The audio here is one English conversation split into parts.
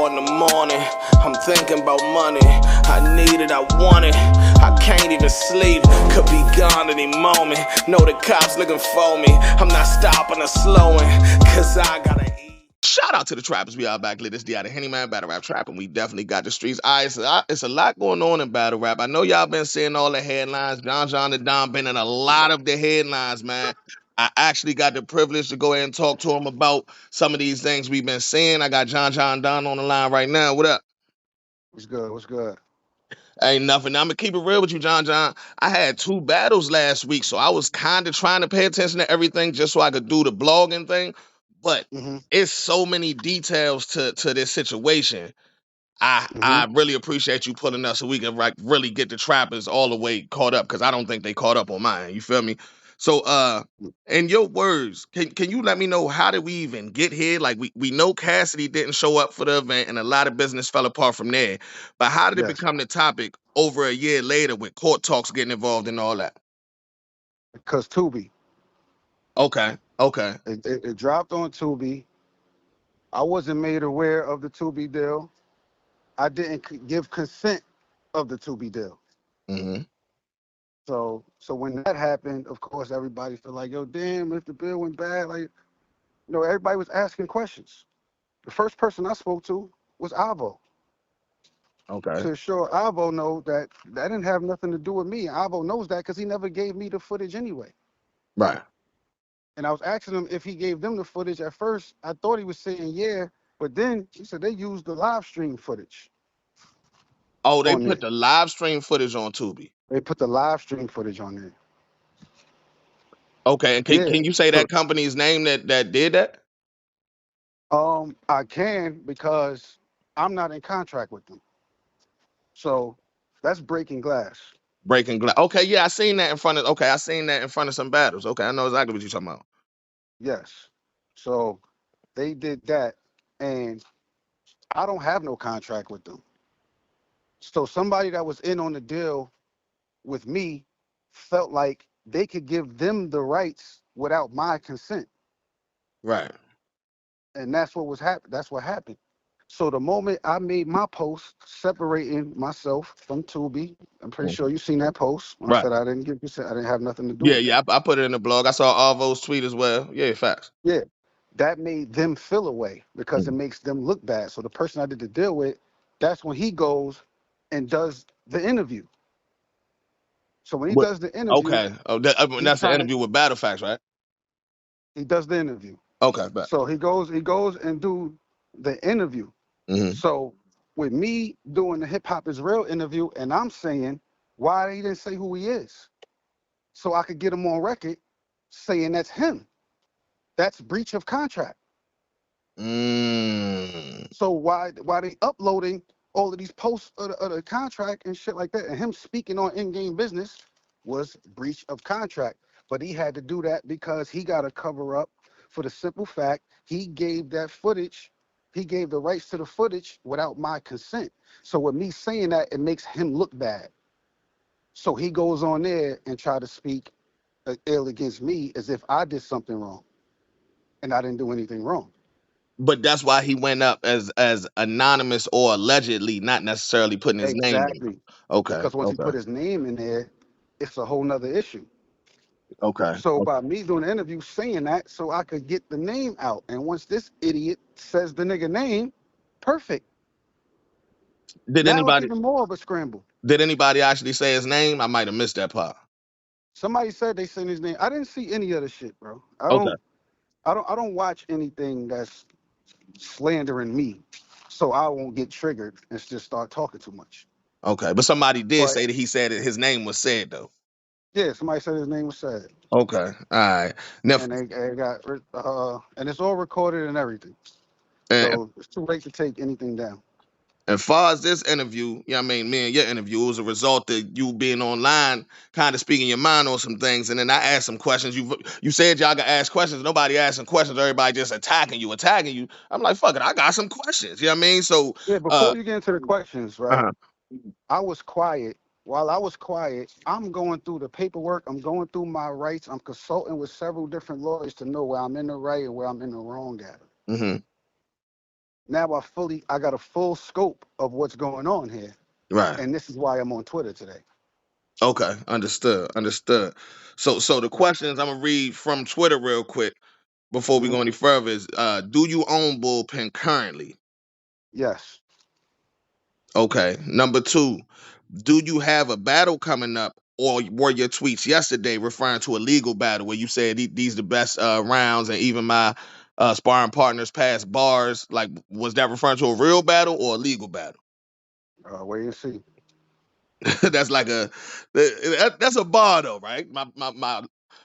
4 in the morning, I'm thinking about money. I need it, I want it, I can't even sleep. Could be gone any moment, know the cops looking for me. I'm not stopping or slowing, cause I gotta eat. Shout out to the trappers. We are back lit. It's the out of Henny Man Battle Rap Trap, and we definitely got the streets. It's a lot going on in battle rap. I know y'all been seeing all the headlines. John and Don been in a lot of the headlines, man. I actually got the privilege to go ahead and talk to him about some of these things we've been seeing. I got John Don on the line right now. What up? What's good? What's good? Ain't nothing. I'm gonna keep it real with you, John. I had 2 battles last week, so I was kind of trying to pay attention to everything just so I could do the blogging thing. But Mm-hmm. it's so many details to this situation. Mm-hmm. I really appreciate you putting us so we can like really get the trappers all the way caught up because I don't think they caught up on mine. You feel me? So in your words, can you let me know how did we even get here? Like we know Cassidy didn't show up for the event and a lot of business fell apart from there. But how did it Yes, become the topic over a year later with court talks getting involved and all that? because Tubi, Okay, okay, it dropped on Tubi. I wasn't made aware of the Tubi deal. I didn't give consent of the Tubi deal. mm-hmm. So when that happened, of course, everybody felt like, yo, damn, if the bill went bad, like, everybody was asking questions. The first person I spoke to was Avo Okay, to assure Avo know that didn't have nothing to do with me. Avo knows that because he never gave me the footage anyway. right. And I was asking him if he gave them the footage. At first, I thought he was saying yeah, but then he said they used the live stream footage Oh, they on put there. the live stream footage on Tubi. They put the live stream footage on there. Okay, and Yeah. can you say So that company's name that did that? I can because I'm not in contract with them. So that's breaking glass. Breaking glass. Okay, yeah, I seen that in front of. Okay, I seen that in front of some battles. Okay, I know exactly what you're talking about. Yes. So they did that, and I don't have no contract with them. So somebody that was in on the deal with me felt like they could give them the rights without my consent. Right. And that's what happened. So the moment I made my post separating myself from Tubi, I'm pretty Mhm. sure you seen that post when I Right. said I didn't give consent, I didn't have nothing to do Yeah, with yeah. that. I put it in the blog. I saw Arvo's tweet as well. Yeah, facts. Yeah, that made them feel away because it Mhm. makes them look bad. So the person I did the deal with, that's when he goes and does the interview. So when he What? does the interview, Okay. Oh, he's that's the trying to interview with Battle Facts, right? he does the interview. Okay, bet. So he goes and do the interview. Hmm. So with me doing the Hip Hop is Real interview, and I'm saying why he didn't say who he is, so I could get him on record saying that's him. That's breach of contract. Mm. So why they uploading all of these posts of the contract and shit like that, and him speaking on in-game business was breach of contract. But he had to do that because he got to cover up for the simple fact he gave that footage, he gave the rights to the footage without my consent. So with me saying that, it makes him look bad. So he goes on there and try to speak ill against me as if I did something wrong, and I didn't do anything wrong. But that's why he went up as anonymous or allegedly, not necessarily putting his name in. Exactly. Okay. Because once he Okay. put his name in there, it's a whole nother issue. Okay. So Okay. by me doing the interview saying that so I could get the name out. And once this idiot says the nigga name, perfect. Did Now it's anybody even more of a scramble. did anybody actually say his name? I might have missed that part. Somebody said they sent his name. I didn't see any of the shit, bro. I Okay. don't I don't watch anything that's slandering me. So I won't get triggered and just start talking too much. Okay. But somebody did But say that he said that his name was said though. yeah, somebody said his name was said. Okay. All right. Now, And they got and it's all recorded and everything. and So it's too late to take anything down. as far as this interview, yeah, I mean, me and your interview it was a result of you being online, kind of speaking your mind on some things, and then I asked some questions. You said y'all got ask questions. Nobody asking questions. Everybody just attacking you. I'm like, fuck it, I got some questions. You know what I mean? So, Yeah, uh, before you get into the questions, right? uh I was quiet. While I was quiet, I'm going through the paperwork. I'm going through my rights. I'm consulting with several different lawyers to know where I'm in the right and where I'm in the wrong at. hmm Now I got a full scope of what's going on here, Right. and this is why I'm on Twitter today. Okay. Understood. Understood. So the questions I'm gonna read from Twitter real quick before we Hmm. go any further is do you own bullpen currently? Yes, Okay. Number two, do you have a battle coming up, or were your tweets yesterday referring to a legal battle where you said these the best rounds and even my sparring partners passed bars? Like, was that referring to a real battle or a legal battle? wait and see. That's like that's a bar though, right?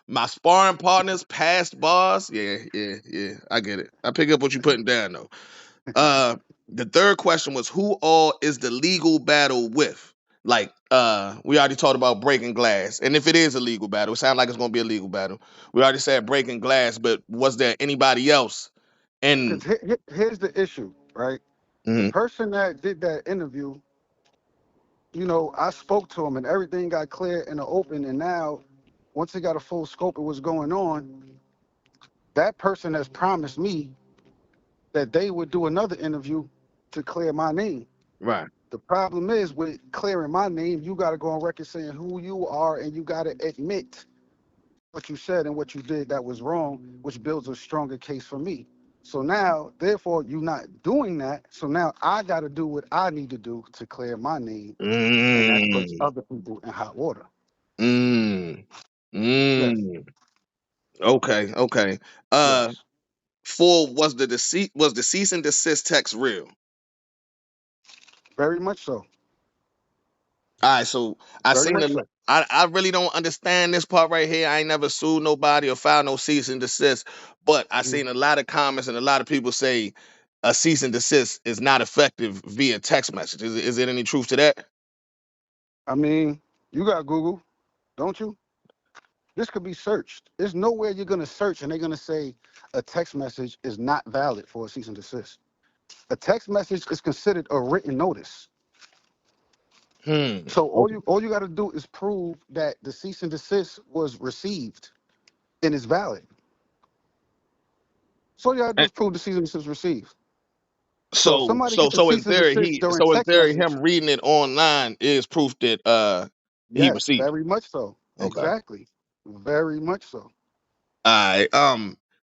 My sparring partners passed bars. Yeah, yeah, yeah. I get it. I pick up what you're putting down though. Uh, the third question was who all is the legal battle with? Like, we already talked about breaking glass, and if it is a legal battle, it sounds like it's gonna be a legal battle. We already said breaking glass, but was there anybody else? And Because here's the issue, right? The mhm, person that did that interview, I spoke to him and everything got clear in the open. And now, once he got a full scope of what's going on, that person has promised me that they would do another interview to clear my name. right. The problem is with clearing my name, you got to go on record saying who you are and you got to admit what you said and what you did that was wrong, which builds a stronger case for me. So now, therefore, you're not doing that. So now I got to do what I need to do to clear my name, and that puts Mm, other people in hot water. mm, Yes, mm. Okay, okay. Uh, yes, four was the cease and desist text real? very much so, All right, so I very seen much the. so. I really don't understand this part right here. I ain't never sued nobody or filed no cease and desist, but I Mm. seen a lot of comments and a lot of people say a cease and desist is not effective via text message. Is there any truth to that? I mean, you got Google, don't you? This could be searched. There's nowhere you're gonna search and they're gonna say a text message is not valid for a cease and desist. A text message is considered a written notice. Hmm. So all Okay. you got to do is prove that the cease and desist was received and is valid. So all you got to do And is prove the cease and desist received. So if so somebody so gets a so in cease and theory desist he during so in text theory message, him reading it online is proof that he yes, received it. very much so. Okay. Exactly. Very much so. All right.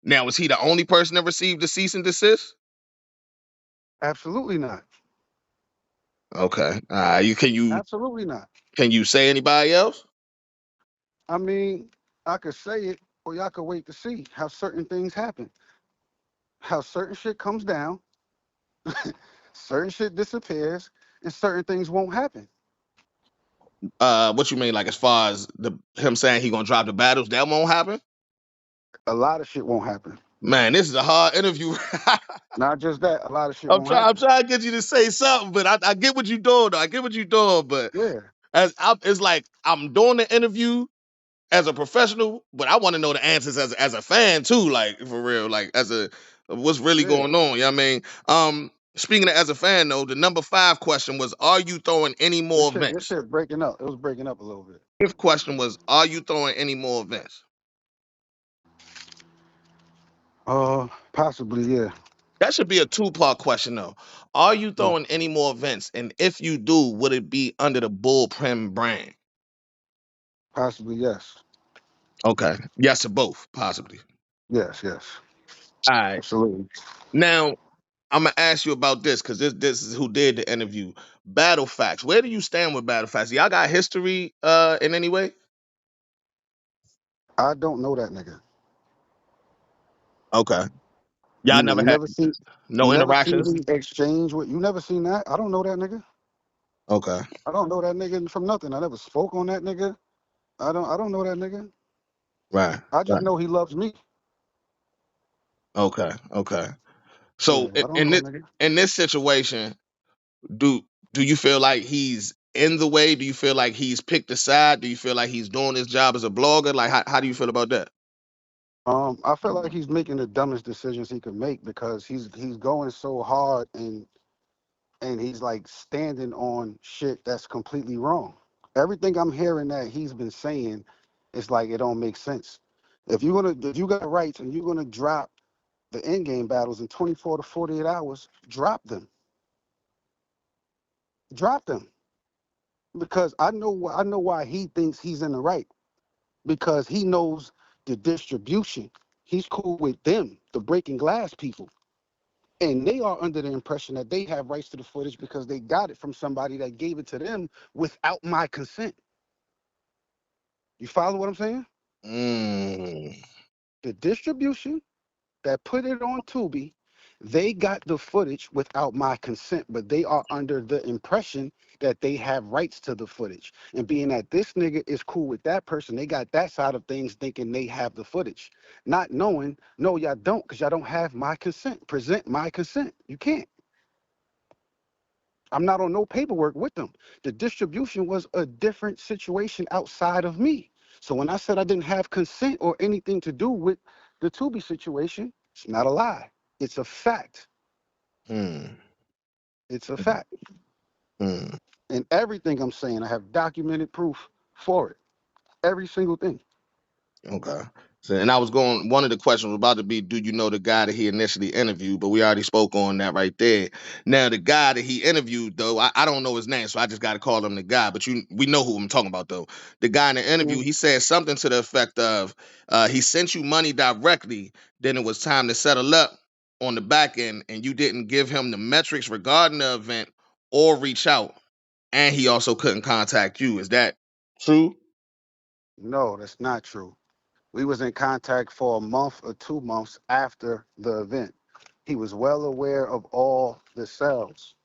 Now was he the only person that received the cease and desist? Absolutely not. Okay. You Absolutely not. can you say anybody else? I mean, I could say it, or y'all could wait to see how certain things happen, how certain shit comes down, certain shit disappears, and certain things won't happen. What you mean, like as far as the him saying he gonna drop the battles, that won't happen? A lot of shit won't happen. Man, this is a hard interview. Not just that, a lot of shit won't I'm happen. trying to get you to say something, but I get what you're doing. Though. I get what you're doing, but Yeah, it's like I'm doing the interview as a professional, but I want to know the answers as a fan too, like for real, like as a what's really yeah. going on. You know what I mean? Speaking of as a fan though, the number five question was, are you throwing any more Your events? shit breaking up. It was breaking up a little bit. Fifth question was, are you throwing any more events? Possibly, yeah. That should be a two-part question though. Are you Mm, throwing any more events? And if you do, would it be under the bullpen brand? possibly, yes. Okay. Yes to both, possibly. Yes, yes. All right. Absolutely. Now I'm gonna ask you about this because this is who did the interview. Battle Facts. Where do you stand with Battle Facts? Y'all got history in any way? I don't know that nigga. Okay. Y'all never had You no never seen interactions? me exchange with you never seen that? I don't know that nigga. Okay. I don't know that nigga from nothing. I never spoke on that nigga. I don't know that nigga. Right. I just Right. know he loves me. Okay. Okay. Yeah, So I don't know that nigga. in this situation, do do you feel like he's in the way? Do you feel like he's picked a side? Do you feel like he's doing his job as a blogger? Like how do you feel about that? I feel like he's making the dumbest decisions he could make because he's going so hard and he's like standing on shit that's completely wrong. Everything I'm hearing that he's been saying, it's like it don't make sense. If you got rights and you're gonna drop the Endgame battles in 24 to 48 hours, drop them, because I know why he thinks he's in the right, because he knows the distribution. He's cool with them, the breaking glass people, and they are under the impression that they have rights to the footage because they got it from somebody that gave it to them without my consent. You follow what I'm saying? Mm. The distribution that put it on Tubi, they got the footage without my consent, but they are under the impression that they have rights to the footage. And being that this nigga is cool with that person, they got that side of things thinking they have the footage. Not knowing, no, y'all don't, because y'all don't have my consent. Present my consent. You can't. I'm not on no paperwork with them. The distribution was a different situation outside of me. So when I said I didn't have consent or anything to do with the Tubi situation, it's not a lie. It's a fact. Hmm. It's a fact. Hmm. And everything I'm saying, I have documented proof for it. Every single thing. Okay. So, and I was going. One of the questions was about to be, do you know the guy that he initially interviewed? But we already spoke on that right there. Now, the guy that he interviewed, though, I don't know his name, so I just got to call him the guy. But we know who I'm talking about, though. The guy in the interview, Mhm. he said something to the effect of, he sent you money directly, then it was time to settle up on the back end, and you didn't give him the metrics regarding the event or reach out, and he also couldn't contact you. Is that true? No, that's not true. We was in contact for a month or 2 months after the event. He was well aware of all the sales.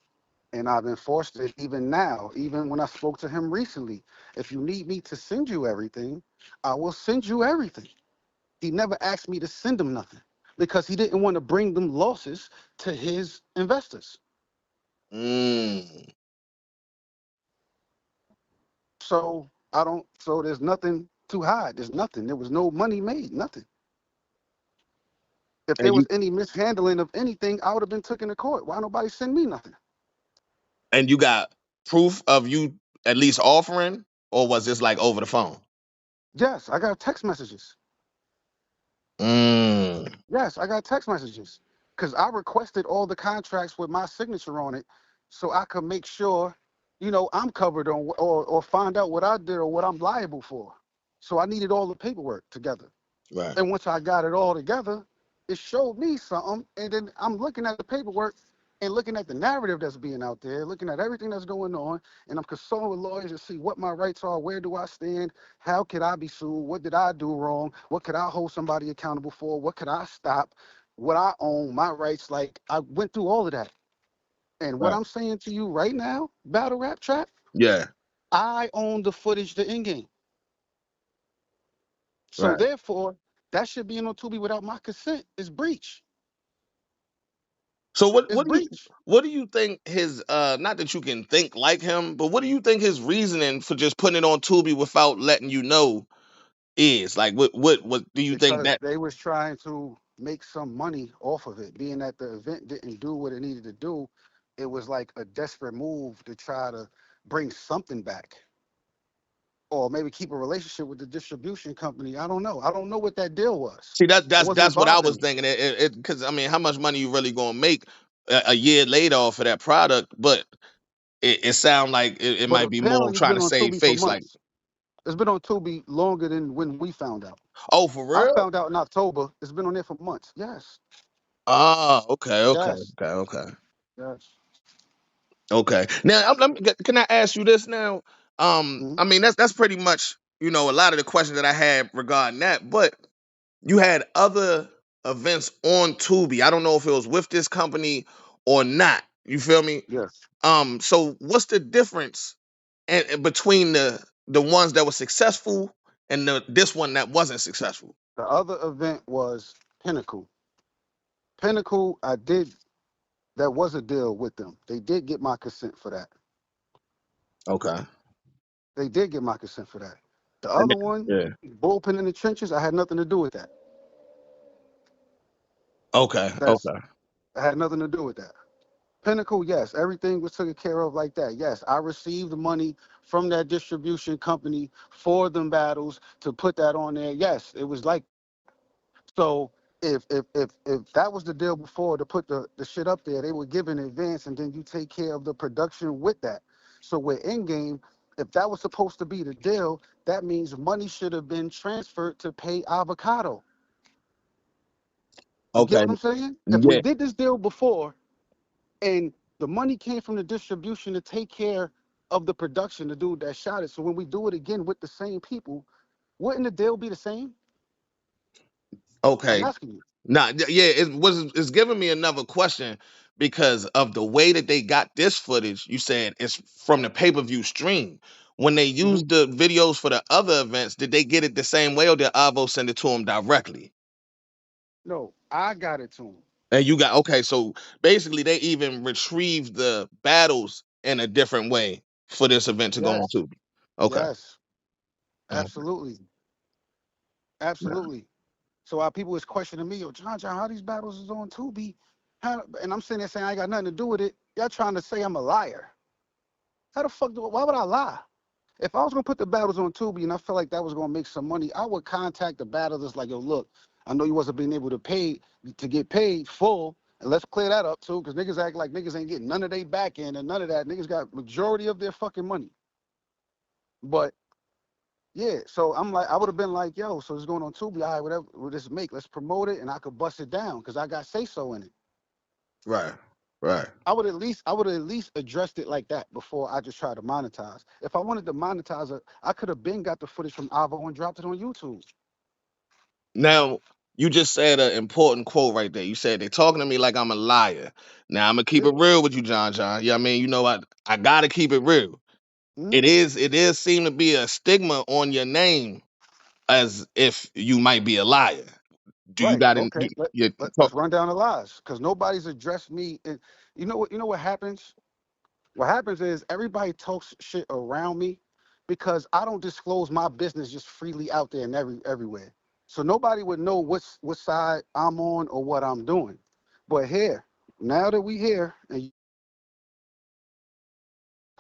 And I've enforced it even now, even when I spoke to him recently. If you need me to send you everything, I will send you everything. He never asked me to send him nothing because he didn't want to bring them losses to his investors. Mm. So I don't, so there's nothing to hide. There's nothing. There was no money made, nothing. If there And was you any mishandling of anything, I would have been taken to court. Why nobody send me nothing? and you got proof of you at least offering, or was this like over the phone? Yes, I got text messages. Mm. Yes, I got text messages because I requested all the contracts with my signature on it so I could make sure, I'm covered on or find out what I did or what I'm liable for. So I needed all the paperwork together. Right. And once I got it all together, it showed me something. And then I'm looking at the paperwork and looking at the narrative that's being out there, looking at everything that's going on. And I'm consulting with lawyers to see what my rights are, where do I stand, how could I be sued, what did I do wrong, what could I hold somebody accountable for, what could I stop, what I own, my rights. Like, I went through all of that. And what Right. I'm saying to you right now, Battle Rap Trap, Yeah. I own the footage, the in game. So Right. therefore, that should be on Tubi without my consent is breach. So It's breach. what do you think his not that you can think like him, but what do you think his reasoning for just putting it on Tubi without letting you know is? Like what do you think Because that? they was trying to make some money off of it. Being that the event didn't do what it needed to do, it was like a desperate move to try to bring something back. Or maybe keep a relationship with the distribution company. I don't know. I don't know what that deal was. See, that I that's wasn't that's what I involved in was it. thinking. It because I mean, how much money you really gonna make a year later off of that product? But it sounds like it But might be more apparently it's trying been to on save Tubi for face. Like, months. It's been on Tubi longer than when we found out. oh, for I real? found out in October. It's been on there for months. Yes. Ah, okay, okay, Yes. okay, okay, Yes. okay. Now, can I ask you this now? Mhm. I mean, that's pretty much a lot of the questions that I had regarding that. But you had other events on Tubi. I don't know if it was with this company or not. You feel me? Yes. So what's the difference and between the ones that were successful and this one that wasn't successful? The other event was Pinnacle. Pinnacle, I did, that was a deal with them. They did get my consent for that. Okay. They did get my consent for that. The And other one, yeah. bullpen in the trenches, I had nothing to do with that. Okay. That's Okay. I had nothing to do with that. Pinnacle, yes, everything was taken care of like that. Yes, I received the money from that distribution company for them battles to put that on there. Yes, it was like that. So if that was the deal before to put the shit up there, they would give in advance, and then you take care of the production with that. So with Endgame, if that was supposed to be the deal, that means money should have been transferred to pay Avocado. You get Okay. what I'm saying? If we Yeah. did this deal before, and the money came from the distribution to take care of the production, the dude that shot it. So when we do it again with the same people, wouldn't the deal be the same? I'm Okay. asking you. Nah, yeah, it's giving me another question because of the way that they got this footage. You said it's from the pay-per-view stream. When they Hmm. used the videos for the other events, did they get it the same way or did Avo send it to them directly? No, I got it to him. And you got okay, so basically they even retrieved the battles in a different way for this event to go on Yes, too. Okay. yes, Okay. absolutely, Nah. absolutely. So our people is questioning me, yo, John, how these battles is on Tubi? How, and I'm sitting there saying I ain't got nothing to do with it. Y'all trying to say I'm a liar. How the fuck why would I lie? If I was gonna put the battles on Tubi and I felt like that was gonna make some money, I would contact the battlers like, yo, look, I know you wasn't being able to pay to get paid full, and let's clear that up too, because niggas act like niggas ain't getting none of their back end and none of that. Niggas got majority of their fucking money. But yeah, so I'm like, I would have been like, yo, so it's going on Tubi, all right, whatever, we'll just make, let's promote it, and I could bust it down because I got say so in it. Right. Right. I would at least addressed it like that before I just tried to monetize. If I wanted to monetize it, I could have been got the footage from Avo and dropped it on YouTube. Now, you just said an important quote right there. You said they're talking to me like I'm a liar. Now I'm gonna keep Yeah. it real with you, John. John. Yeah, I mean, you know, I gotta keep it real. Hmm. It is seem to be a stigma on your name as if you might be a liar. Do you Right. got in? Okay. Talk, Let's run down the lies because nobody's addressed me. And you know what happens? What happens is everybody talks shit around me because I don't disclose my business just freely out there and everywhere. So nobody would know what side I'm on or what I'm doing. But here, now that we here and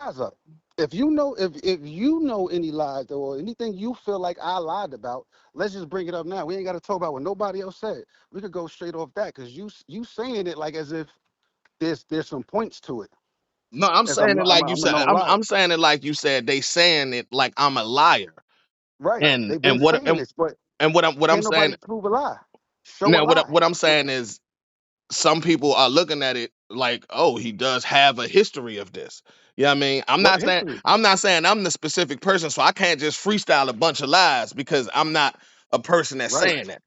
lies up. If you know any lies or anything you feel like I lied about, let's just bring it up now. We ain't got to talk about what nobody else said. We could go straight off that because you saying it like as if there's some points to it. no, I'm As saying it like you I'm a said. known liar. I'm saying it like you said. They saying it like I'm a liar. Right. And They've been and what saying this, but what I'm can't saying nobody prove a lie. Show a now lie. what I'm saying is some people are looking at it like, oh, he does have a history of this. You know what I mean? What history? I'm not saying I'm the specific person, so I can't just freestyle a bunch of lies because I'm not a person that's Right. saying that.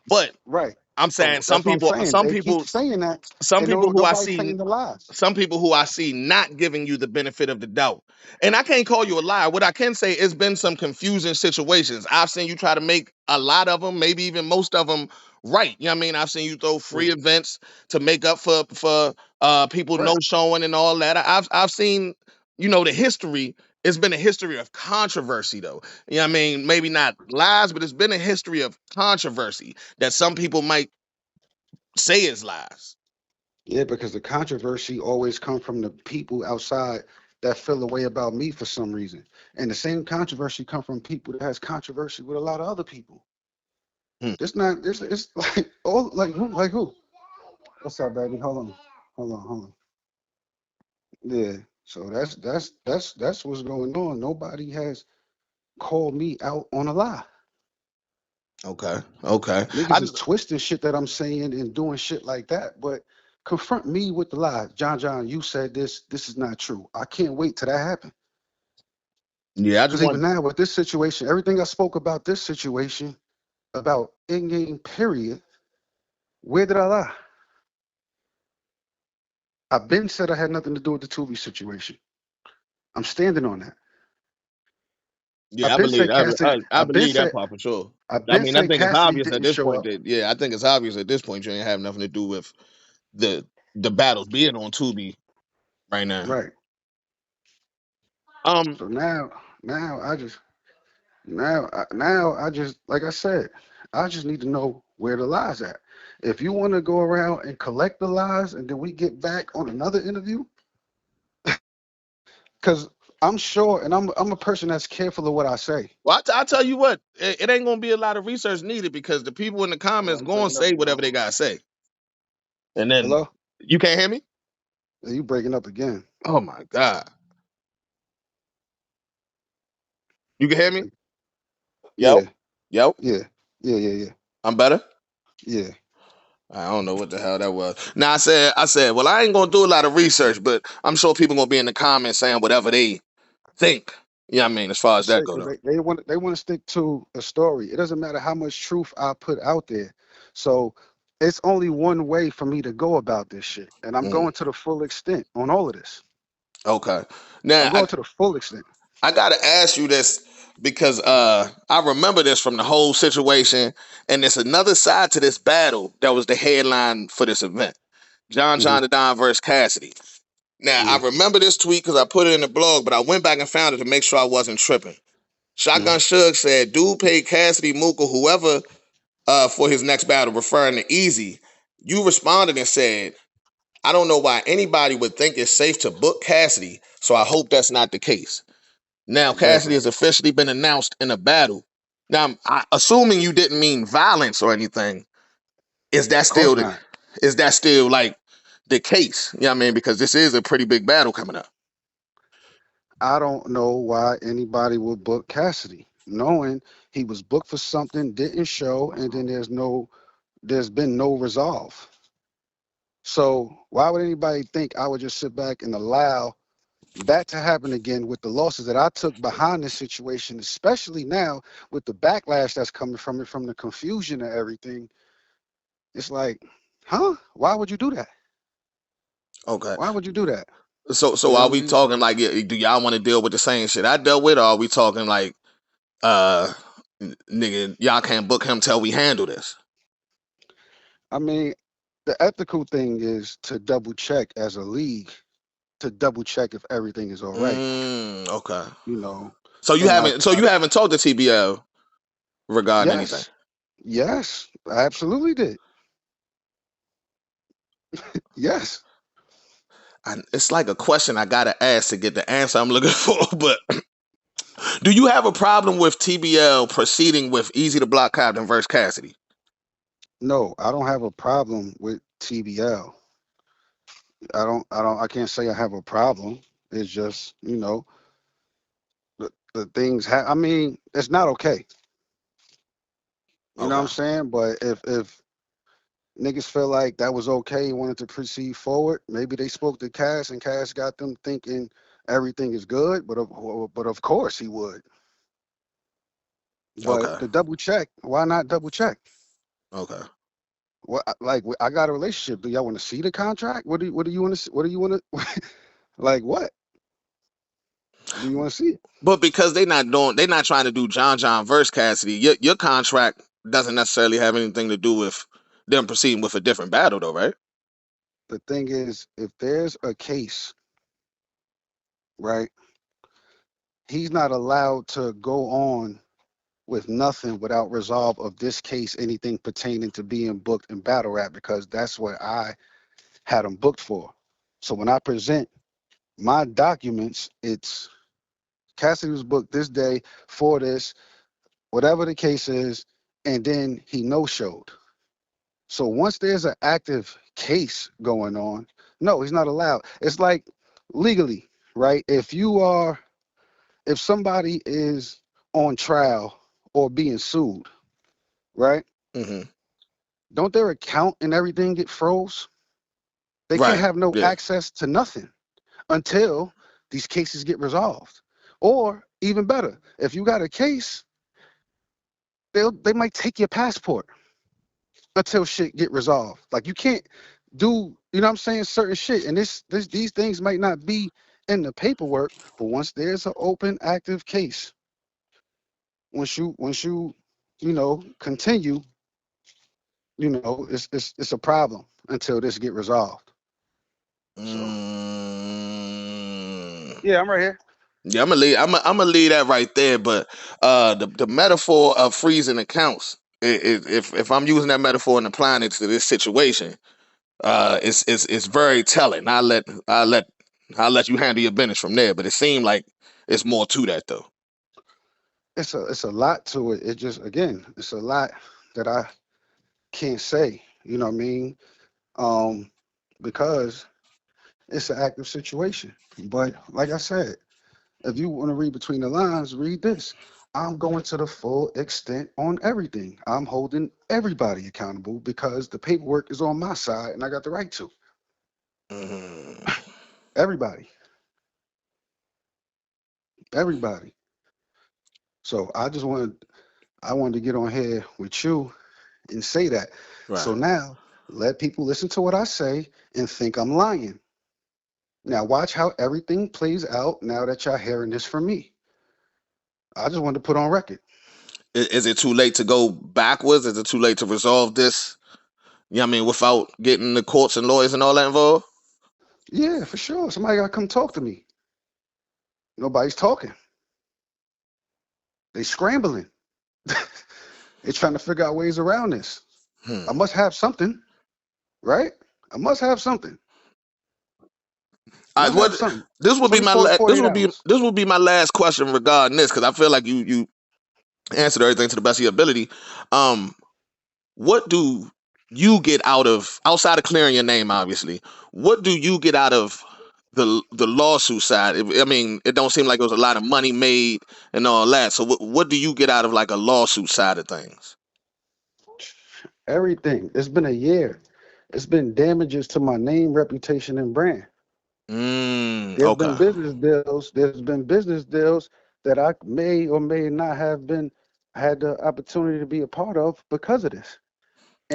But Right. I'm But saying that's what I'm saying. They keep saying that, some and people who I nobody's see saying the lies. some people who I see not giving you the benefit of the doubt. And I can't call you a liar. What I can say, it's been some confusing situations. I've seen you try to make a lot of them, maybe even most of them right. You know what I mean? I've seen you throw free Mhm. events to make up for people Right. no showing and all that. I've seen, the history. It's been a history of controversy though. You know what I mean? Maybe not lies, but it's been a history of controversy that some people might say is lies. Yeah, because the controversy always come from the people outside that feel a way about me for some reason, and the same controversy come from people that has controversy with a lot of other people. Hmm. It's not. It's like all like who like who. What's up, baby? Hold on. Yeah. So that's what's going on. Nobody has called me out on a lie. Okay. Okay. Niggas is twisting shit that I'm saying and doing shit like that, but confront me with the lie. John, you said this. This is not true. I can't wait till that happens. Yeah, I just Because even want. now with this situation, everything I spoke about this situation, about in-game period, where did I lie? I've been said I had nothing to do with the Tubi situation. I'm standing on that. Yeah, I've I been believe said that. Cassidy. I believe that part for sure. I've I been mean, I said think it's Cassidy obvious at didn't this show point up. that yeah, I think it's obvious at this point you ain't have nothing to do with the the battles being on Tubi right now. Right. Um, So now I just now I just like I said, I just need to know where the lies at. If you want to go around and collect the lies and then we get back on another interview, because I'm sure, and I'm a person that's careful of what I say. Well, I tell you what, it ain't gonna be a lot of research needed because the people in the Hold comments on, you gonna breaking up say again. whatever Hold they on. gotta say, and then Hello? you can't hear me. Yeah, you breaking up again. Oh my god, you can hear me. Yo, Yeah, yo, yeah, yeah. I'm better. Yeah. I don't know what the hell that was. Now I said, well, I ain't gonna do a lot of research, but I'm sure people gonna be in the comments saying whatever they think. Yeah, I mean, as far as that Shit, go 'cause though. they want to stick to a story. It doesn't matter how much truth I put out there. So it's only one way for me to go about this shit, and I'm Mm, going to the full extent on all of this. okay. Now I'm going to the full extent. I gotta ask you this because I remember this from the whole situation, and there's another side to this battle that was the headline for this event. Hmm. John the Don versus Cassidy. Now I Hmm. remember this tweet because I put it in the blog, but I went back and found it to make sure I wasn't tripping. Hmm. Shotgun Suge said, "Dude paid Cassidy, Mooka, whoever, for his next battle," referring to Eazy. You responded and said, "I don't know why anybody would think it's safe to book Cassidy, so I hope that's not the case." Now Cassidy Exactly. has officially been announced in a battle. Now, assuming you didn't mean violence or anything, is that Of course still not. like the case? You know what I mean? Because this is a pretty big battle coming up. I don't know why anybody would book Cassidy, knowing he was booked for something, didn't show, and then there's been no resolve. So why would anybody think I would just sit back and allow that to happen again with the losses that I took behind this situation, especially now with the backlash that's coming from it, from the confusion and everything? It's like, huh? Why would you do that? Okay. Why would you do that? So You know are what I we mean? talking like, do y'all want to deal with the same shit I dealt with, or are we talking like, uh nigga, y'all can't book him till we handle this? I mean, the ethical thing is to double check as a league, to double check if everything is all right. Okay. You know, So you and haven't so you haven't talked to TBL regarding anything. yes, yes, I absolutely did. Yes. It's like a question I gotta ask to get the answer I'm looking for. But do you have a problem with TBL proceeding with Easy to Block Compton versus Cassidy? No, I don't have a problem with TBL. I can't say I have a problem. It's just, the things I mean, it's not okay. You know what I'm Okay. saying? But if niggas feel like that was okay and wanted to proceed forward, maybe they spoke to Cass and Cass got them thinking everything is good, but of course he would. But Okay. the double check, why not double check? Okay. Like I got a relationship. Do y'all want to see the contract? What do you want to what do you want to like what? Do you want to see it? But because they're not trying to do John versus Cassidy, your contract doesn't necessarily have anything to do with them proceeding with a different battle though, right? The thing is, if there's a case, right, he's not allowed to go on with nothing without resolve of this case, anything pertaining to being booked in battle rap, because that's what I had him booked for. So when I present my documents, it's Cassidy was booked this day for this, whatever the case is, and then he no showed. So once there's an active case going on, no, he's not allowed. It's like legally, right? If somebody is on trial or being sued, right? Mm-hmm. Don't their account and everything get froze? They can't Right. have no Yeah. access to nothing until these cases get resolved. Or even better, if you got a case, they might take your passport until shit get resolved. Like you can't do, what I'm saying, certain shit. And these things might not be in the paperwork, but once there's an open active case, once you continue, it's a problem until this get resolved. So Mm, yeah, I'm right here. yeah, I'm gonna leave that right there. But the metaphor of freezing accounts, if I'm using that metaphor and applying it to this situation, it's very telling. I'll let you handle your business from there. But it seemed like it's more to that though. It's a lot to it. It just, again, it's a lot that I can't say. You know what I mean? Um, because it's an active situation. But like I said, if you want to read between the lines, read this. I'm going to the full extent on everything. I'm holding everybody accountable because the paperwork is on my side and I got the right to. Mm. Everybody. Everybody. So I wanted to get on here with you and say that. Right. So now let people listen to what I say and think I'm lying. Now watch how everything plays out now that y'all hearing this from me. I just wanted to put on record. Is it too late to go backwards? Is it too late to resolve this? You know what I mean, without getting the courts and lawyers and all that involved? Yeah, for sure. Somebody gotta come talk to me. Nobody's talking. They scrambling. They trying to figure out ways around this. Hmm. I must have something, right? I must have something. All right, Must have what something. this would be my 24 to 48 hours. this would be my last question regarding this because I feel like you answered everything to the best of your ability. Um, what do you get out of outside of clearing your name? Obviously, what do you get out of the lawsuit side? I mean, it don't seem like there was a lot of money made and all that. So what do you get out of like a lawsuit side of things? Everything. It's been a year. It's been damages to my name, reputation, and brand. There's Okay. been business deals. There's been business deals that I may or may not have been had the opportunity to be a part of because of this.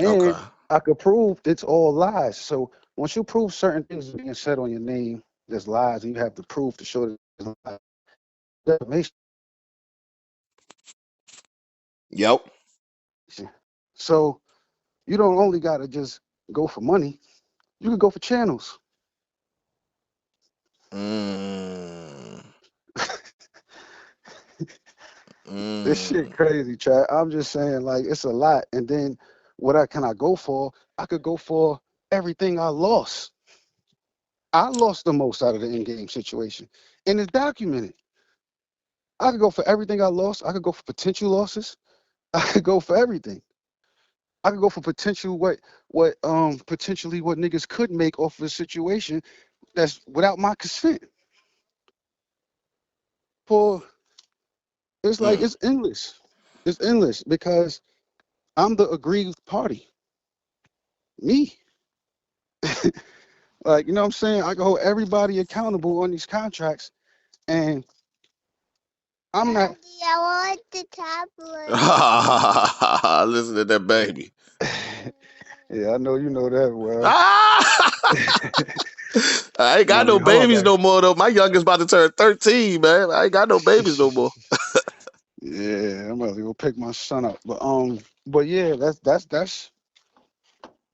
Okay. And I could prove it's all lies. So once you prove certain things are being said on your name, there's lies, and you have the proof to show that there's lies. Defamation. Yep. So you don't only gotta just go for money. You could go for channels. Mm, This shit mm. crazy, Chad. I'm just saying, like, it's a lot. And then what can I go for? I could go for everything I lost. I lost the most out of the in-game situation. And it's documented. I could go for everything I lost. I could go for potential losses. I could go for everything. I could go for potential potentially what niggas could make off of a situation that's without my consent. For it's like Mm. it's endless. It's endless because I'm the aggrieved party. Me. Like, you know what I'm saying? I can hold everybody accountable on these contracts, and I'm not. Daddy, I want the tablet. Listen to that baby. Yeah, I know you know that well. Ah! I ain't You got want no me hard babies back? no more though. My youngest about to turn 13, man. I ain't got no babies no more. Yeah, I'm about to go pick my son up. But yeah,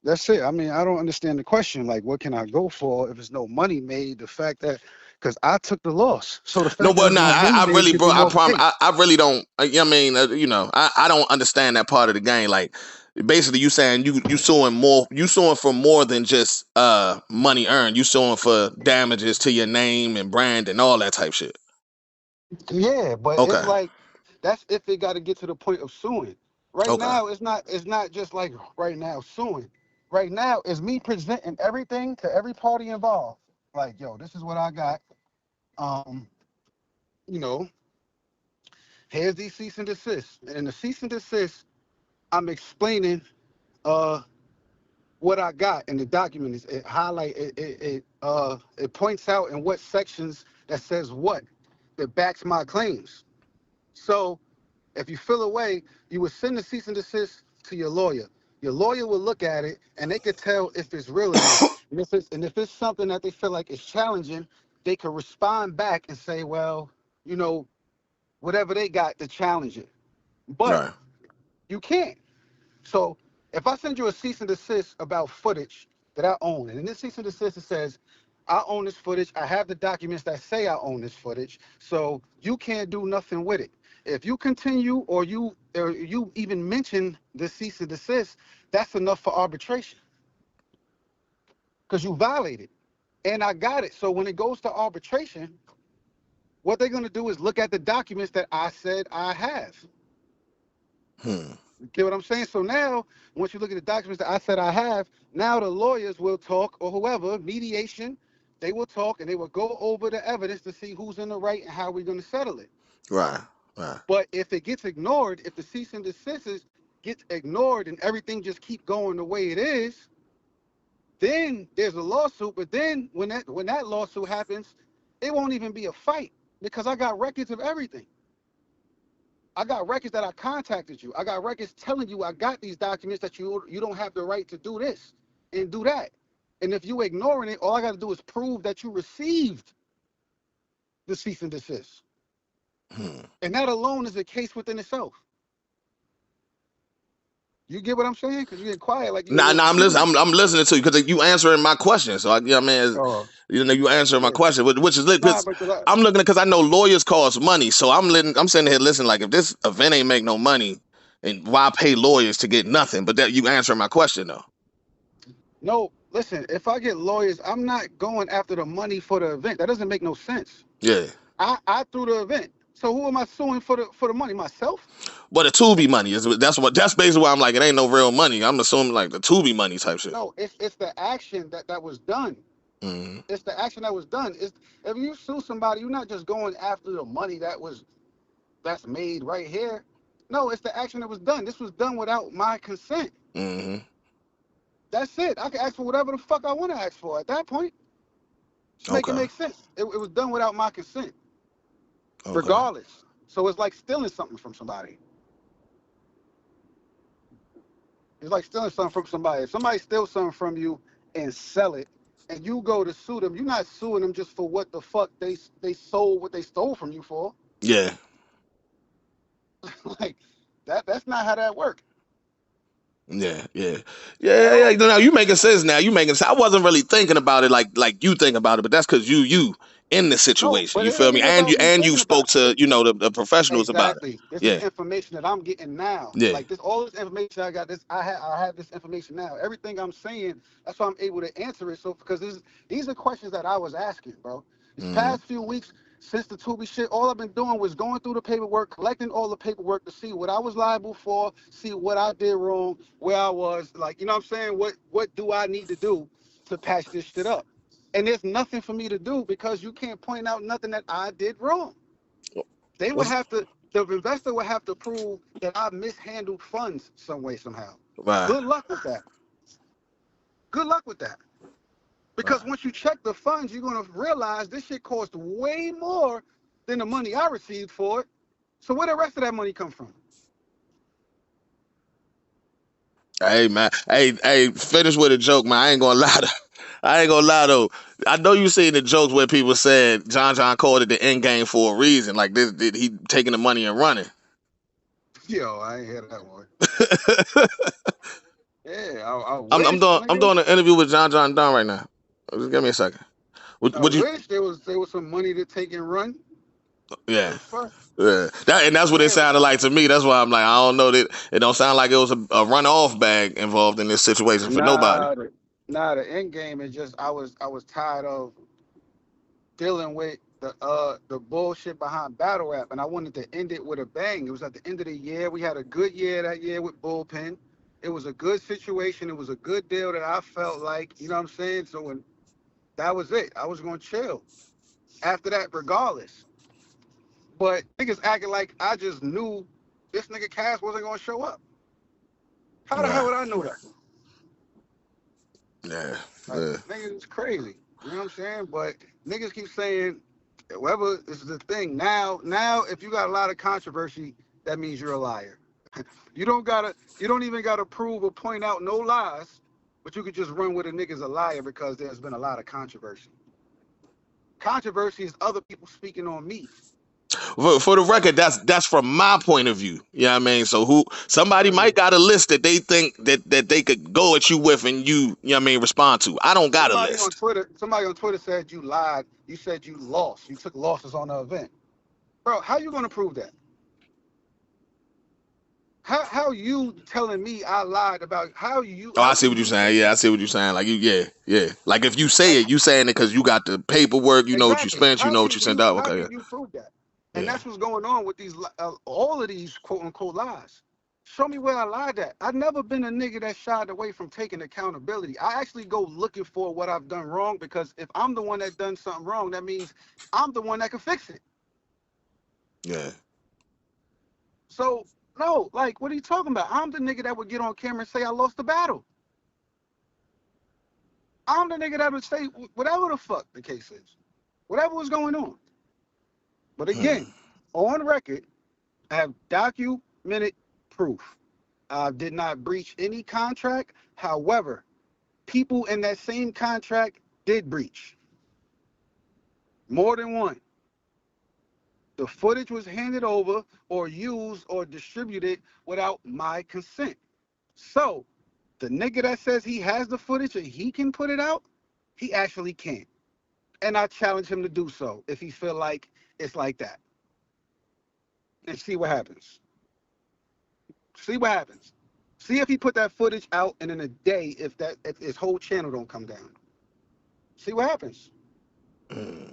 that's it. I mean, I don't understand the question. Like, what can I go for if there's no money made? The fact that, because I took the loss, so the No, fact that but there's nah, no money I made really, gives bro, me I more promise, faith. I really don't. You know what I mean, I don't understand that part of the game. Like, basically, you saying you suing more, you suing for more than just money earned. You suing for damages to your name and brand and all that type shit. Yeah, but it's Okay, like that's if it got to get to the point of suing. Right okay, now, it's not just like right now suing. Right now is me presenting everything to every party involved. Like, yo, this is what I got. Um, you know, here's these cease and desist. And in the cease and desist, I'm explaining uh what I got in the document. Is it highlight it points out in what sections that says what that backs my claims. So if you feel away, you would send the cease and desist to your lawyer. Your lawyer will look at it and they could tell if it's real or not. And if it's something that they feel like is challenging, they could respond back and say, well, you know, whatever they got to challenge it. But right, you can't. So if I send you a cease and desist about footage that I own, and in this cease and desist it says, I own this footage, I have the documents that say I own this footage, so you can't do nothing with it. If you continue or you even mention the cease and desist, that's enough for arbitration because you violated. And I got it. So when it goes to arbitration, What they're gonna do is look at the documents that I said I have. Hmm. You get what I'm saying? So now, once you look at the documents that I said I have, now the lawyers will talk, or whoever, mediation, they will talk and they will go over the evidence to see who's in the right and how we're gonna settle it. Right. Right. But if it gets ignored, if the cease and desist gets ignored and everything just keep going the way it is, then there's a lawsuit. But then when that lawsuit happens, it won't even be a fight because I got records of everything. I got records that I contacted you. I got records telling you I got these documents that you don't have the right to do this and do that. And if you ignoring it, all I got to do is prove that you received the cease and desist. Hmm. And that alone is a case within itself. You get what I'm saying? Because you get quiet like you a Nah, little nah, I'm listening. confused. I'm listening to you because you answering my question. So I mean, Oh, you answering my yeah. question, which is lit. Nah, Because but I'm looking because I know lawyers cost money. So I'm sitting here listening. Like if this event ain't make no money, and why pay lawyers to get nothing? But that you answering my question though. no, listen, if I get lawyers, I'm not going after the money for the event. That doesn't make no sense. Yeah. I threw the event. So who am I suing for the money? Myself? But the Tubi money is that's basically why I'm like it ain't no real money. I'm assuming like the Tubi money type shit. No, it's the action that was done. Mm-hmm. It's the action that was done. It's, if you sue somebody, you're not just going after the money that's made right here. No, it's the action that was done. This was done without my consent. Mm-hmm. That's it. I can ask for whatever the fuck I want to ask for at that point. Just make it Okay. make sense. It was done without my consent, Okay. regardless. So it's like stealing something from somebody. It's like stealing something from somebody. If somebody steals something from you and sell it, and you go to sue them, you're not suing them just for what the fuck they sold what they stole from you for. Yeah. Like that's not how that works Yeah, yeah, at yeah, yeah. all. No, you making sense now. You making sense. I wasn't really thinking about it like you think about it, but that's because you in the No, situation. but You it feel ain't me? even about me And you thinking about spoke to it. the professionals about it. Exactly. This is Yeah, information that I'm getting now. yeah. Like this, all this information I got. I have this information now. Everything I'm saying, that's why I'm able to answer it. So because these are questions that I was asking, bro. These Mm-hmm. past few weeks since the Tubi shit, all I've been doing was going through the paperwork, collecting all the paperwork to see what I was liable for, see what I did wrong, where I was. Like, you know what I'm saying? What do I need to do to patch this shit up? And there's nothing for me to do because you can't point out nothing that I did wrong. They would What's have to, the investor would have to prove that I mishandled funds some way, somehow. right, Good luck with that. Good luck with that. Because right. once you check the funds, you're going to realize this shit cost way more than the money I received for it. So where the rest of that money come from? Hey man, hey. Finish with a joke, man. I ain't gonna lie. I ain't gonna lie though. I know you seen the jokes where people said John called it the end game for a reason. Like this, he taking the money and running. Yo, I ain't hear that one. Yeah, I I'm wish, doing I'm nigga. doing an interview with John Dunn right now. Just give me a second. I Would you? wish there was some money to take and run. Yeah. The fuck? Yeah, that's what it Yeah. sounded like to me. That's why I'm like, I don't know that it don't sound like it was a runoff bag involved in this situation for nobody. Nah, the end game is just I was tired of dealing with the bullshit behind battle rap, and I wanted to end it with a bang. It was at the end of the year. We had a good year that year with bullpen. It was a good situation. It was a good deal that I felt like, you know what I'm saying. So when that was it, I was gonna chill after that, regardless. But niggas acting like I just knew this nigga Cass wasn't gonna show up. How the hell Right. would I know that? Yeah. Like, Yeah. niggas is crazy. You know what I'm saying? But niggas keep saying, whoever this is the thing. Now, if you got a lot of controversy, that means you're a liar. You don't even gotta prove or point out no lies, but you could just run with a nigga's a liar because there's been a lot of controversy. Controversy is other people speaking on me. For the record, that's from my point of view. You know what I mean? So somebody Mhm. might got a list that they think that they could go at you with and you know what I mean, respond to. I don't got a list. Somebody on Twitter said you lied. You said you lost. You took losses on the event. Bro, how you gonna prove that? How you telling me I lied about Oh, I how see can what you're you say saying. Yeah, I that? see what you're saying. Like yeah. Like if you say Like it, you saying it because you got the paperwork. You know what you exactly. spent. You know what you sent out. How Okay, can you prove that? And yeah, that's what's going on with these all of these quote unquote lies. Show me where I lied at. I've never been a nigga that shied away from taking accountability. I actually go looking for what I've done wrong because if I'm the one that done something wrong, that means I'm the one that can fix it. yeah. So no, like what are you talking about? I'm the nigga that would get on camera and say I lost the battle. I'm the nigga that would say whatever the fuck the case is, whatever was going on. But Hmm. again, on record, I have documented proof. I did not breach any contract. However, people in that same contract did breach. More than one. The footage was handed over or used or distributed without my consent. So, the nigga that says he has the footage and he can put it out, he actually can't. And I challenge him to do so if he feel like it's like that. And see what happens. See what happens. See if he put that footage out and in a day if his whole channel don't come down. See what happens. Hmm.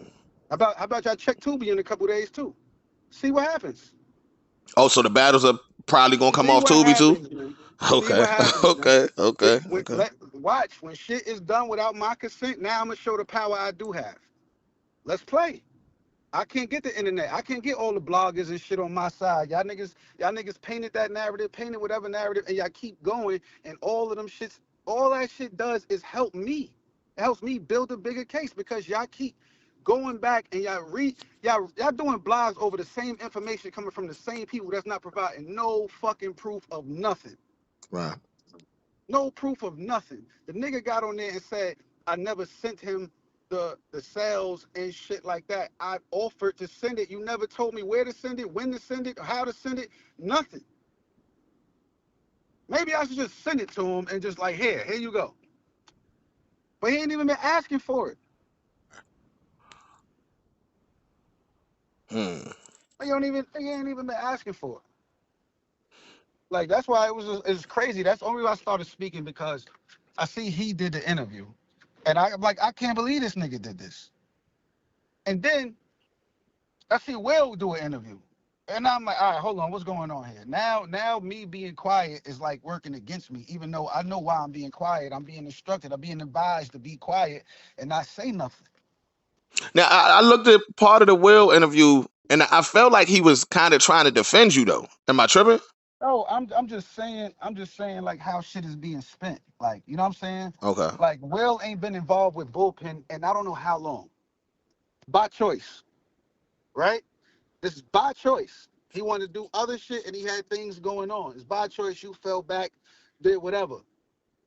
How about y'all check Tubi in a couple days too? See what happens. Oh, so the battles are probably gonna come See off what Tubi too. happens, man. See Okay, what happens, man. okay, okay, okay. Watch when shit is done without my consent. Now I'm gonna show the power I do have. Let's play. I can't get the internet. I can't get all the bloggers and shit on my side. Y'all niggas painted that narrative, painted whatever narrative, and y'all keep going. And all that shit does is help me. It helps me build a bigger case because y'all keep going back and y'all doing blogs over the same information coming from the same people that's not providing no fucking proof of nothing. Right. No proof of nothing. The nigga got on there and said, I never sent him the sales and shit like that. I offered to send it. You never told me where to send it, when to send it, how to send it. Nothing. Maybe I should just send it to him and just like, here you go. But he ain't even been asking for it. Hmm. He ain't even been asking for it. Like that's why it's crazy. That's the only reason I started speaking because I see he did the interview. And I'm like, I can't believe this nigga did this. And then I see Will do an interview. And I'm like, all right, hold on, what's going on here? Now me being quiet is like working against me, even though I know why I'm being quiet. I'm being instructed, I'm being advised to be quiet and not say nothing. Now I looked at part of the Will interview, and I felt like he was kind of trying to defend you though. Am I tripping? No, I'm just saying like how shit is being spent. Like, you know what I'm saying? Okay. Like Will ain't been involved with bullpen and I don't know how long. By choice, right? This is by choice. He wanted to do other shit and he had things going on. It's by choice. You fell back, did whatever.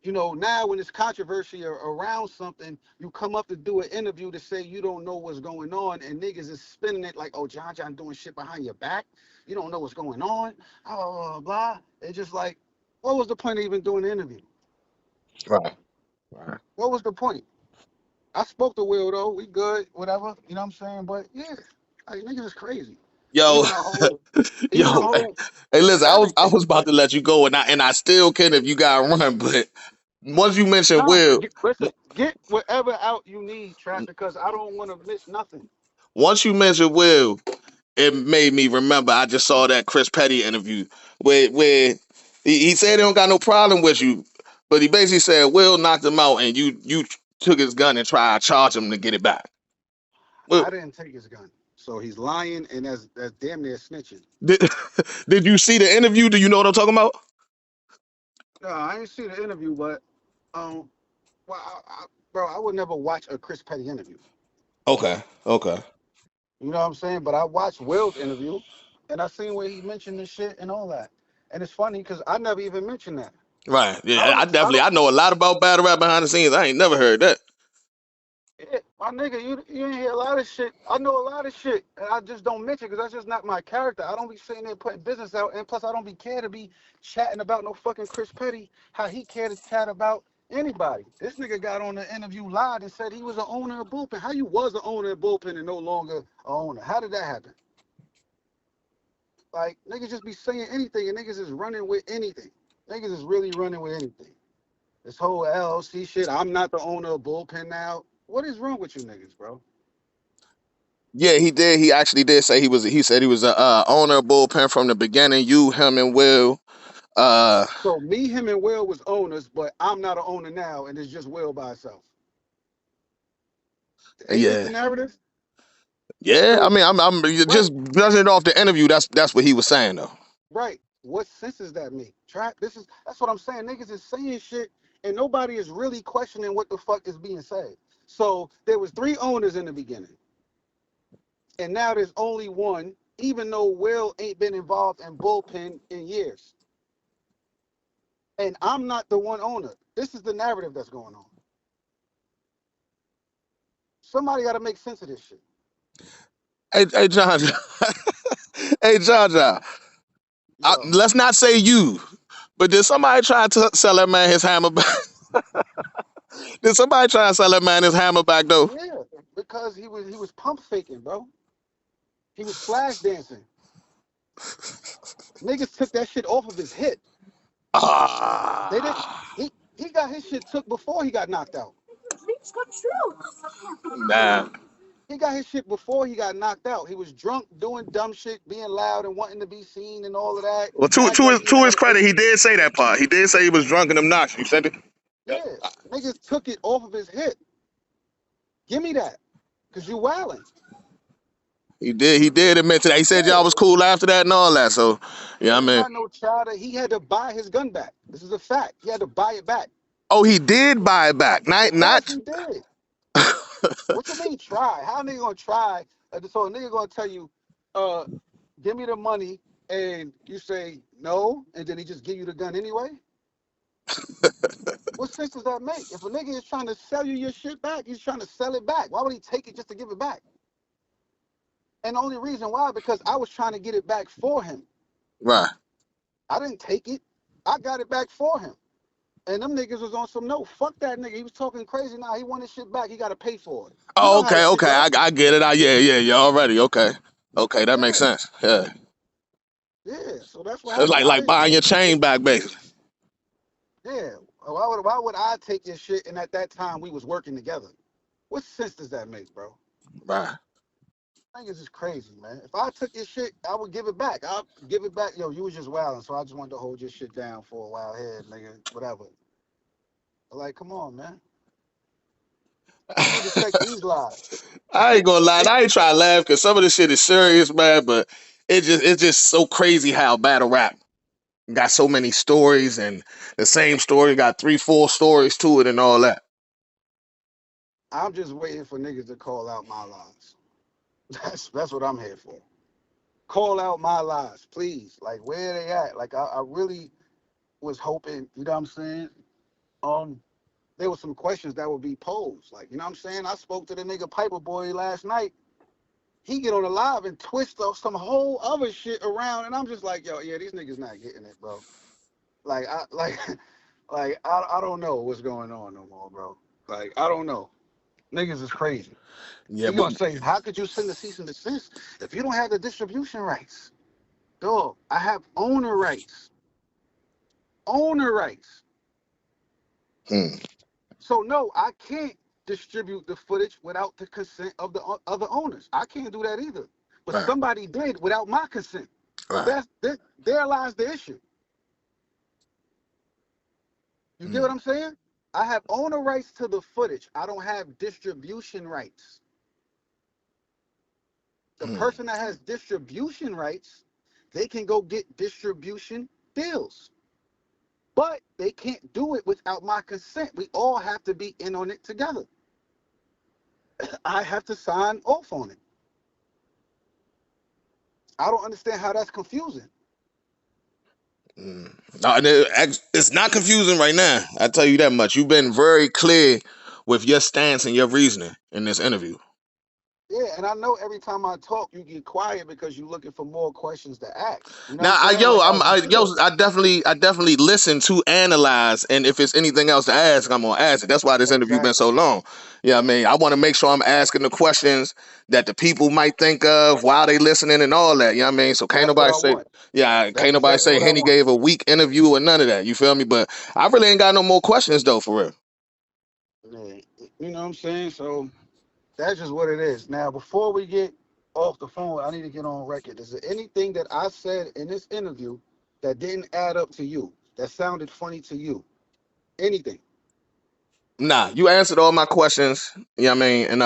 You know, now when it's controversy around something, you come up to do an interview to say you don't know what's going on, and niggas is spinning it like, oh, John doing shit behind your back. You don't know what's going on. Blah. It's just like, what was the point of even doing the interview? Right. Right. What was the point? I spoke to Will though. We good, whatever. You know what I'm saying? But yeah, like niggas is crazy. Yo, Even the whole, even the yo. whole Hey, listen. Kevin I case. was about to let you go, and I still can if you got to run. But once you mentioned Nah, Will, listen, get whatever out you need, Trap, because I don't want to miss nothing. once you mentioned Will, it made me remember. I just saw that Chris Petty interview where he said he don't got no problem with you, but he basically said Will knocked him out, and you took his gun and tried to charge him to get it back. Well, I didn't take his gun. So he's lying and that's damn near snitching. did did you see the interview? Do you know what I'm talking about? No, I didn't see the interview, but well, bro, I would never watch a Chris Petty interview. Okay, okay, You know what I'm saying? But I watched Will's interview and I seen where he mentioned this shit and all that. And it's funny because I never even mentioned that. right. I Yeah, don't, I don't, I know a lot about battle rap behind the scenes. I ain't never heard that. yeah, my nigga, you ain't hear a lot of shit. I know a lot of shit, and I just don't mention because that's just not my character. I don't be sitting there putting business out, and plus I don't be care to be chatting about no fucking Chris Petty. How he care to chat about anybody? This nigga got on the interview live and said he was an owner of bullpen. How you was an owner of bullpen and no longer an owner? How did that happen? Like niggas just be saying anything, and niggas is running with anything. Niggas is really running with anything. This whole LLC shit. I'm not the owner of Bullpen now. What is wrong with you niggas, bro? Yeah, he did. He actually did say he was. He said he was a owner of Bullpen from the beginning. You, him, and Will. Uh, So me, him, and Will was owners, but I'm not an owner now, and it's just Will by itself. Ain't this the yeah, narrative? yeah. I So mean, I'm right, just judging it off the interview. That's what he was saying though. right. What sense does that make? That's what I'm saying. Niggas is saying shit, and nobody is really questioning what the fuck is being said. So there was 3 owners in the beginning, and now there's only one, even though Will ain't been involved in Bullpen in years. And I'm not the one owner. This is the narrative that's going on. Somebody got to make sense of this shit. Hey, John. Hey, John. Yo, Let's not say you, but did somebody try to sell that man his hammer back? Did somebody try to sell that man his hammer back though? yeah, because he was pump faking, bro. He was flash dancing. Niggas took that shit off of his hip. They didn't. Ah, He got his shit took before he got knocked out. nah. He got his shit before he got knocked out. He was drunk, doing dumb shit, being loud and wanting to be seen and all of that. Well, Act like he to had his an credit, he issue. did say that part. He did say he was drunk and obnoxious. You said it. Yeah, niggas took it off of his hip. Give me that, cause you wildin'. He did. He did admit to that. He said y'all Yeah, was cool after that and all that. So, yeah, I he ain't mean, got no child. He had to buy his gun back. This is a fact. He had to buy it back. oh, he did buy it back. Yes, Not. he did. What you mean try? How a nigga gonna try? So a nigga gonna tell you, uh, give me the money, and you say no, and then he just give you the gun anyway? What sense does that make? If a nigga is trying to sell you your shit back, he's trying to sell it back. Why would he take it just to give it back? And the only reason why, because I was trying to get it back for him. Right. I didn't take it. I got it back for him. And them niggas was on some, no, fuck that nigga. He was talking crazy. Now he want his shit back. He got to pay for it. You Oh, know how okay, this shit okay. go. I get it. Yeah. Already. Okay. Okay, that makes Yeah, sense. Yeah. yeah. So that's what It's happened. I like didn't buying take your your shit. chain back, basically. Yeah. Why would I take your shit and at that time we was working together? What sense does that make, bro? Right. Niggas is crazy, man. If I took your shit, I would give it back. I'll give it back. Yo, you was just wilding, so I just wanted to hold your shit down for a while here, nigga. Whatever. Like, come on, man. You need to check these lives. I ain't gonna lie. I ain't trying to laugh because some of this shit is serious, man. But it's just so crazy how battle rap got so many stories and the same story got 3, 4 stories to it and all that. I'm just waiting for niggas to call out my lies. That's what I'm here for. Call out my lies, please. Like, where they at? Like, I really was hoping, you know what I'm saying? Um, there was some questions that would be posed. Like, you know what I'm saying? I spoke to the nigga Piper Boy last night. He get on the live and twist off some whole other shit around, and I'm just like, yo, yeah, these niggas not getting it, bro. Like, I don't know what's going on no more, bro. Like, I don't know. Niggas is crazy. Yeah, He but gonna say, how could you send a cease and desist if you don't have the distribution rights? Dog, I have owner rights. Owner rights. hmm, So no, I can't distribute the footage without the consent of the other owners. I can't do that either. But right, somebody did without my consent. right. There lies the issue. You get Hmm, what I'm saying? I have owner rights to the footage. I don't have distribution rights. The hmm, person that has distribution rights, they can go get distribution deals. But they can't do it without my consent. We all have to be in on it together. I have to sign off on it. I don't understand how that's confusing. hmm. No, it's not confusing right now. I tell you that much. You've been very clear with your stance and your reasoning in this interview. Yeah, and I know every time I talk, you get quiet because you're looking for more questions to ask. You know what I'm Now, saying? Like as you should. I definitely listen to analyze, and if it's anything else to ask, I'm gonna ask it. That's why this interview been so Exactly. long. Yeah, I mean, I want to make sure I'm asking the questions that the people might think of while they listening and all that. You know what I mean? So can't That's what nobody I say, want. yeah, That's can't nobody exactly say what I Henny want. gave a weak interview or none of that. You feel me? But I really ain't got no more questions though, for real. Yeah. You know what I'm saying? So that's just what it is. Now, before we get off the phone, I need to get on record. Is there anything that I said in this interview that didn't add up to you, that sounded funny to you? Anything? Nah, you answered all my questions. You know what I mean? And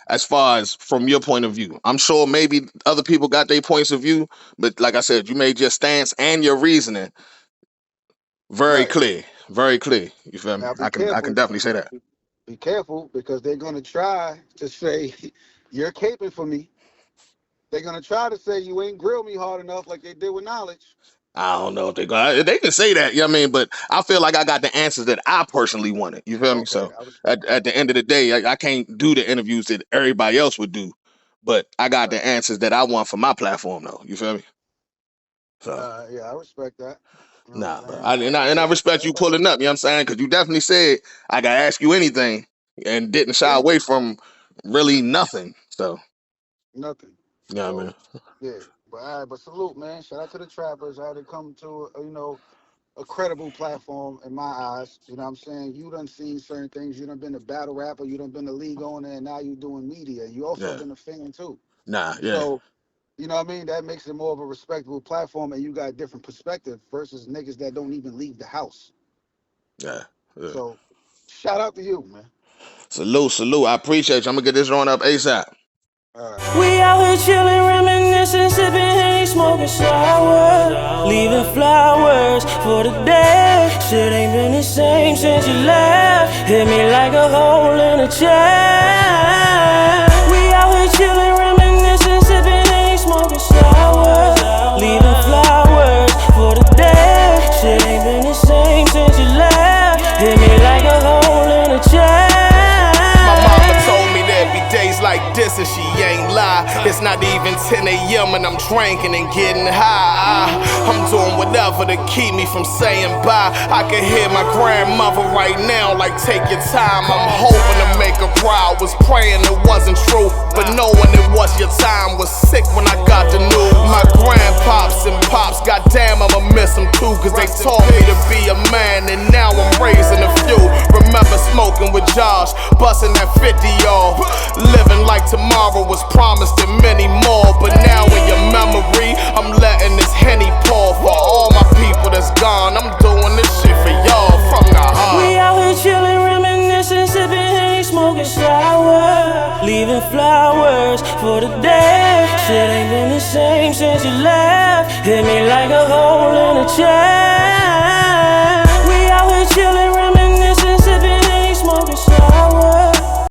as far as from your point of view, I'm sure maybe other people got their points of view, but like I said, you made your stance and your reasoning very Right. clear. Very clear. You feel me? Now, be I can careful. definitely say that. Be careful because they're going to try to say, you're caping for me. They're going to try to say you ain't grilled me hard enough like they did with knowledge. I don't know if they can say that, you know what I mean? But I feel like I got the answers that I personally wanted. You feel me? Okay, So I respect that. at the end of the day, I can't do the interviews that everybody else would do. But I got Right. the answers that I want for my platform though. You feel me? So Yeah, I respect that. You know what nah, I'm bro. saying? But like I And I said, respect you pulling up, you know what I'm saying? Because you definitely said I can ask you anything and didn't shy away anything, from really nothing. So, nothing. you know what I So, mean? yeah. But all right, but salute, man. Shout out to the trappers. I had to come to, a credible platform in my eyes. You know what I'm saying? You done seen certain things. You done been a battle rapper. You done been a league owner, and now you doing media. You also Yeah. been a fan too. Nah, yeah. So, you know what I mean? That makes it more of a respectable platform, and you got a different perspective versus niggas that don't even leave the house. Yeah. Yeah. So, shout out to you, man. Salute, salute. I appreciate you. I'm gonna get this run up ASAP. All right. We out here chillin', reminiscing, sippin' Henny, smoking sour, leaving flowers for the day. Shit ain't been the same since you left. Hit me like a hole in a chest. We out here chillin', reminiscing, sippin' Henny, smoking sour, leaving flowers for the day. Shit ain't been the same since you left. Hit me like a hole in a chest. My mama told me there'd be days like this and she ain't lie. It's not even 10 a.m. and I'm drinking and getting high. I'm doing whatever to keep me from saying bye. I can hear my grandmother right now, like take your time. I'm hoping to make her cry. Was praying it wasn't true, but knowing it was your time was sick when I got the news. My grandpops and pops, goddamn I'ma miss them too, cause they taught me to be a man and now I'm raising a few. Remember smoking with Josh, busting that 50 off, living like tomorrow was promised and many more. But now in your memory, I'm letting this Henny pour for all my people that's gone. I'm doing this shit for y'all from the heart. We out here chillin', reminiscing, sippin' Henny, smoking sour, leaving flowers for the day. Shit ain't been the same since you left. Hit me like a hole in a chest.